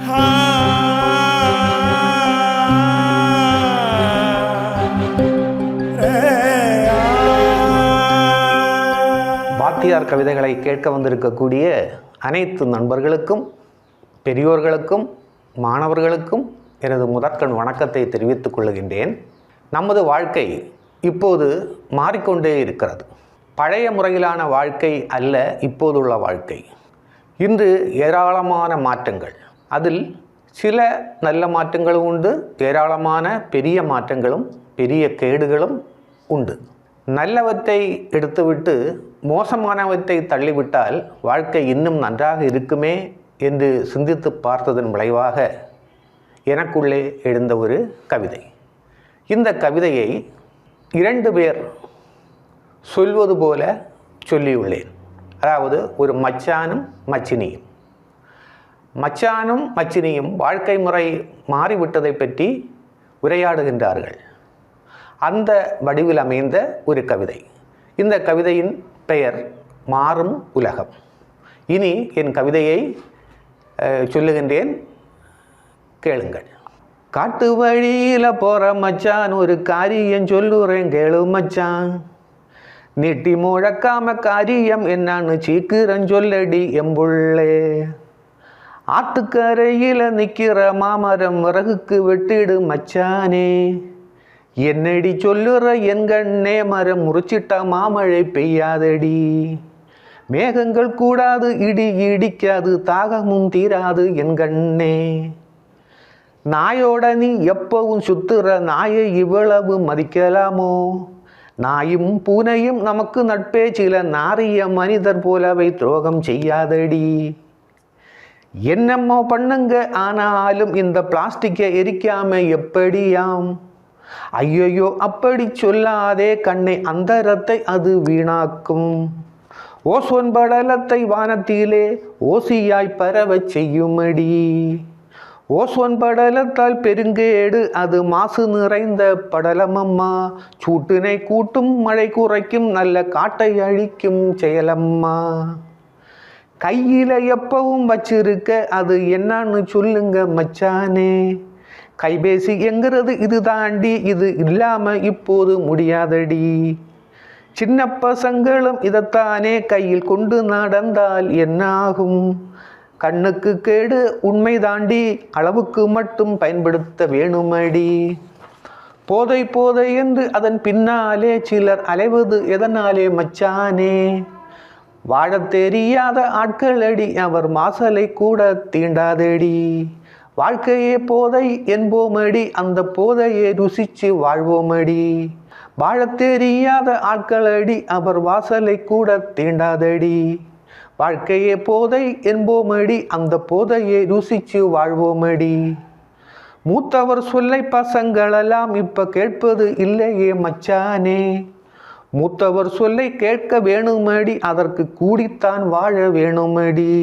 வாத்தியார் கவிதைகளை கேட்க வந்திருக்கக்கூடிய அனைத்து நண்பர்களுக்கும், பெரியோர்களுக்கும், மாணவர்களுக்கும் எனது முதற்கண் வணக்கத்தை தெரிவித்துக் கொள்கின்றேன். நமது வாழ்க்கை இப்போது மாறிக்கொண்டே இருக்கிறது. பழைய முறையிலான வாழ்க்கை அல்ல இப்போதுள்ள வாழ்க்கை. இன்று ஏராளமான மாற்றங்கள், அதில் சில நல்ல மாற்றங்களும் உண்டு, ஏராளமான பெரிய மாற்றங்களும் பெரிய கேடுகளும் உண்டு. நல்லவற்றை எடுத்துவிட்டு மோசமானவற்றை தள்ளிவிட்டால் வாழ்க்கை இன்னும் நன்றாக இருக்குமே என்று சிந்தித்து பார்த்ததன் விளைவாக எனக்குள்ளே எழுந்த ஒரு கவிதை. இந்த கவிதையை 2 பேர் சொல்வது போல சொல்லியுள்ளேன். அதாவது ஒரு மச்சானும் மச்சினியும். மச்சானும் மச்சினியும் வாழ்க்கை முறை மாறிவிட்டதை பற்றி உரையாடுகின்றார்கள். அந்த வடிவில் அமைந்த ஒரு கவிதை. இந்த கவிதையின் பெயர் மாறும் உலகம். இனி என் கவிதையை சொல்லுகின்றேன், கேளுங்கள். காட்டு வழியில் போகிற மச்சான், ஒரு காரியம் சொல்லுறேன் கேளு மச்சான். நீட்டி முழக்காம காரியம் என்னான்னு சீக்கிரம் சொல்லடி எம்புள்ளே. ஆத்துக்கரையில் நிற்கிற மாமரம் விறகுக்கு வெட்டிடு மச்சானே. என்னடி சொல்லுற என் கண்ணே, மரம் முறிச்சிட்டா மாமழை பெய்யாதடி. மேகங்கள் கூடாது, இடி இடிக்காது, தாகமும் தீராது என் கண்ணே. நாயோட நீ எப்பவும் சுத்துற, நாயை இவ்வளவு மதிக்கலாமோ? நாயும் பூனையும் நமக்கு நட்பே, சில நாரிய மனிதர் போலவை துரோகம் செய்யாதடி. என்னமோ பண்ணுங்க, ஆனாலும் இந்த பிளாஸ்டிக்கை எரிக்காம எப்படியாம்? ஐயோ அப்படி சொல்லாதே கண்ணை, அந்தரத்தை அது வீணாக்கும். ஓசோன் படலத்தை வானத்திலே ஓசியாய் பரவ செய்யுமடி. ஓசோன் படலத்தால் பெருங்கேடு, அது மாசு நிறைந்த படலமம்மா. சூட்டினை கூட்டும், மழை குறைக்கும், நல்ல காட்டை அழிக்கும் செயலம்மா. கையில எப்பவும் வச்சிருக்க அது என்னன்னு சொல்லுங்க மச்சானே. கைபேசி என்கிறது இது தாண்டி, இது இல்லாம இப்போது முடியாதடி. சின்ன பசங்களும் இதைத்தானே கையில் கொண்டு நடந்தால் என்னாகும்? கண்ணுக்கு கேடு, உண்மை தாண்டி அளவுக்கு மட்டும் பயன்படுத்த வேணுமடி. போதை போதை என்று அதன் பின்னாலே சிலர் அலைவது எதனாலே மச்சானே? வாழத் தெரியாத ஆட்களடி, அவர் மாசலை கூட தீண்டாதடி. வாழ்க்கையே போதை என்போமடி, அந்த போதையை ருசிச்சு வாழ்வோமடி. வாழத் தெரியாத ஆட்களடி, அவர் வாசலை கூட தீண்டாதடி. வாழ்க்கையே போதை என்போமடி, அந்த போதையை ருசிச்சு வாழ்வோமடி. மூத்தவர் சொல்லை பசங்களெல்லாம் இப்ப கேட்பது இல்லையே மச்சானே. மூத்தவர் சொல்லை கேட்க வேணுமடி, அதற்கு கூடித்தான் வாழ வேணுமடி.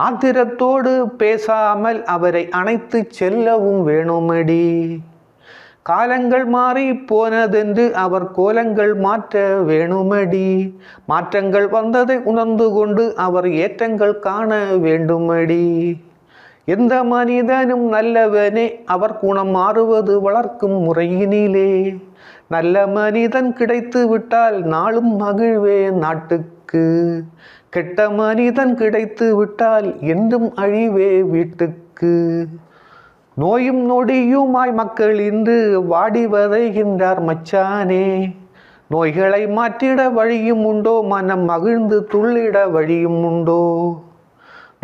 ஆத்திரத்தோடு பேசாமல் அவரை அணைத்து செல்லவும் வேணுமடி. காலங்கள் மாறி போனதென்று அவர் கோலங்கள் மாற்ற வேணுமடி. மாற்றங்கள் வந்ததை உணர்ந்து கொண்டு அவர் ஏற்றங்கள் காண வேண்டுமடி. எந்த மனிதனும் நல்லவனே, அவர் குணம் மாறுவது வளர்க்கும் முறையினிலே. நல்ல மனிதன் கிடைத்து விட்டால் நாளும் மகிழ்வே நாட்டுக்கு. கெட்ட மனிதன் கிடைத்து விட்டால் என்றும் அழிவே வீட்டுக்கு. நோயும் நொடியுமாய் மக்கள் இன்று வாடி வதைகின்றார் மச்சானே. நோய்களை மாற்றிட வழியும் உண்டோ, மனம் மகிழ்ந்து துள்ளிட வழியும் உண்டோ?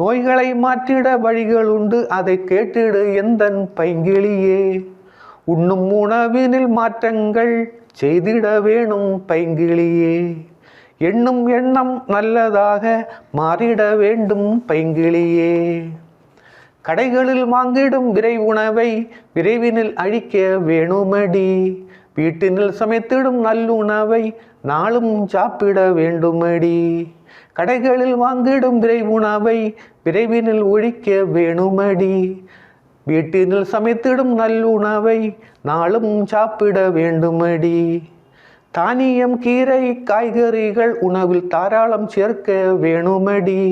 நோய்களை மாற்றிட வழிகள் உண்டு, அதை கேட்டிடு எந்தன் பைங்கிளியே. உண்ணும் உணவினில் மாற்றங்கள் செய்திட வேணும் பைங்கிளியே. எண்ணும் எண்ணம் நல்லதாக மாறிட வேண்டும் பைங்கிளியே. கடைகளில் வாங்கிடும் விரை உணவை விரைவினில் அழிக்க வேணுமடி. வீட்டினில் சமைத்திடும் நல்லுணவை நாளும் சாப்பிட வேண்டுமடி. கடைகளில் வாங்கிடும் விரை உணவை விரைவினில் ஒழிக்க வேணுமடி. வீட்டினில் சமைத்திடும் நல்லுணவை நாளும் சாப்பிட வேண்டுமடி. தானியம், கீரை, காய்கறிகள் உணவில் தாராளம் சேர்க்க வேணுமடி.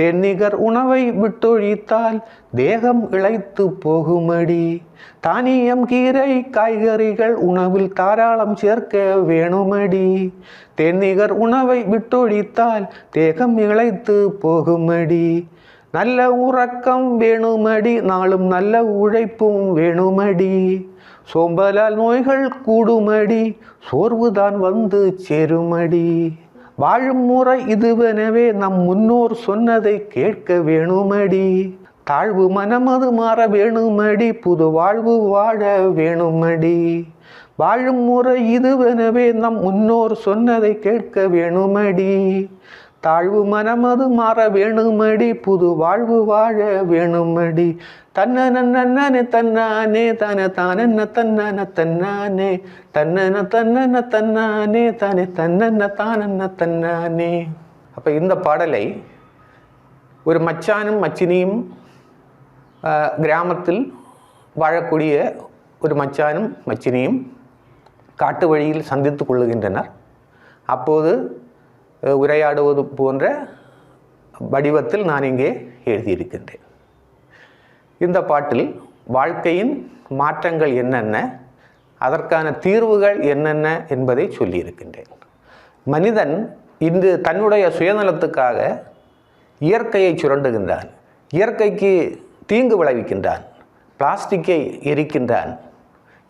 தேன்நிகர் உணவை விட்டொழித்தால் தேகம் இளைத்து போகுமடி. தானியம் கீரை காய்கறிகள் உணவில் தாராளம் சேர்க்க வேணுமடி. தேன்நிகர் உணவை விட்டொழித்தால் தேகம் இளைத்து போகுமடி. நல்ல உறக்கம் வேணுமடி, நாளும் நல்ல உழைப்பும் வேணுமடி. சோம்பலால் நோய்கள் கூடுமடி, சோர்வுதான் வந்து சேருமடி. வாழும் முறை இதுவெனவே நம் முன்னோர் சொன்னதை கேட்க வேணுமடி. தாழ்வு மனமது மாற வேணுமடி, புது வாழ்வு வாழ வேணுமடி. வாழும் முறை இதுவெனவே நம் முன்னோர் சொன்னதை கேட்க வேணுமடி. தாழ்வு மனமது மாற வேணுமடி, புது வாழ்வு வாழ வேணுமடி. தன்னே தன்னானே தன தானன்ன தன்னன தன்னானே தன்னன தன்னன தன்னானே தானே தன்னன்ன தானன்ன தன்னானே. அப்போ இந்த பாடலை ஒரு மச்சானும் மச்சினியும் கிராமத்தில் வாழக்கூடிய ஒரு மச்சானும் மச்சினியும் காட்டு வழியில் சந்தித்து கொள்ளுகின்றனர். அப்போது உரையாடுவது போன்ற வடிவத்தில் நான் இங்கே எழுதியிருக்கின்றேன். இந்த பாட்டில் வாழ்க்கையின் மாற்றங்கள் என்னென்ன, அதற்கான தீர்வுகள் என்னென்ன என்பதை சொல்லியிருக்கின்றேன். மனிதன் இன்று தன்னுடைய சுயநலத்துக்காக இயற்கையை சுரண்டுகின்றான், இயற்கைக்கு தீங்கு விளைவிக்கின்றான், பிளாஸ்டிக்கை எரிக்கின்றான்.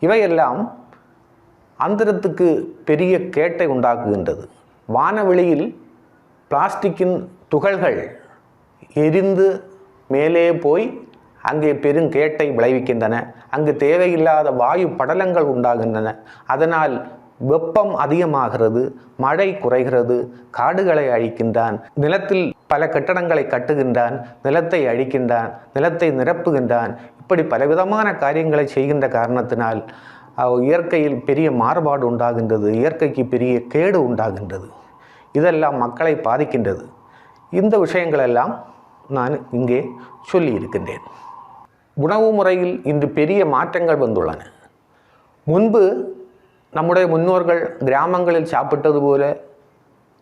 இவையெல்லாம் அந்தரத்துக்கு பெரிய கேட்டை உண்டாக்குகின்றது. வானவெளியில் பிளாஸ்டிக்கின் துகள்கள் எரிந்து மேலே போய் அங்கே பெருங்கேட்டை விளைவிக்கின்றன. அங்கு தேவையில்லாத வாயு படலங்கள் உண்டாகின்றன. அதனால் வெப்பம் அதிகமாகிறது, மழை குறைகிறது, காடுகளை அழிக்கின்றான், நிலத்தில் பல கட்டடங்களை கட்டுகின்றான், நிலத்தை அழிக்கின்றான், நிலத்தை நிரப்புகின்றான். இப்படி பலவிதமான காரியங்களை செய்கின்ற காரணத்தினால் இயற்கையில் பெரிய மாறுபாடு உண்டாகின்றது, இயற்கைக்கு பெரிய கேடு உண்டாகின்றது. இதெல்லாம் மக்களை பாதிக்கின்றது. இந்த விஷயங்களெல்லாம் நான் இங்கே சொல்லி இருக்கின்றேன். உணவு முறையில் இன்று பெரிய மாற்றங்கள் வந்துள்ளன. முன்பு நம்முடைய முன்னோர்கள் கிராமங்களில் சாப்பிட்டது போல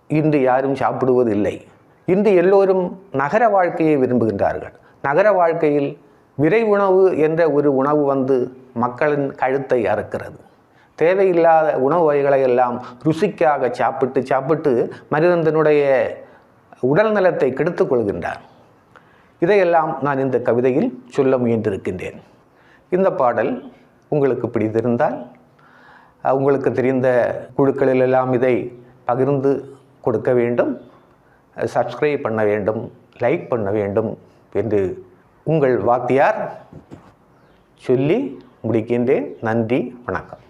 இன்று யாரும் சாப்பிடுவதில்லை. இன்று எல்லோரும் நகர வாழ்க்கையை விரும்புகின்றார்கள். நகர வாழ்க்கையில் விரை உணவு என்ற ஒரு உணவு வந்து மக்களின் கழுத்தை அறுக்கிறது. தேவையில்லாத உணவு வகைகளை எல்லாம் ருசிக்காக சாப்பிட்டு மனிதனுடைய உடல் நலத்தை கெடுத்துக் கொள்கின்றார். இதையெல்லாம் நான் இந்த கவிதையில் சொல்ல முயன்றிருக்கின்றேன். இந்த பாடல் உங்களுக்கு பிடித்திருந்தால் உங்களுக்கு தெரிந்த குழுக்களிலெல்லாம் இதை பகிர்ந்து கொடுக்க வேண்டும், சப்ஸ்கிரைப் பண்ண வேண்டும், லைக் பண்ண வேண்டும் என்று உங்கள் வாத்தியார் சொல்லி முடிக்கின்றேன். நன்றி, வணக்கம்.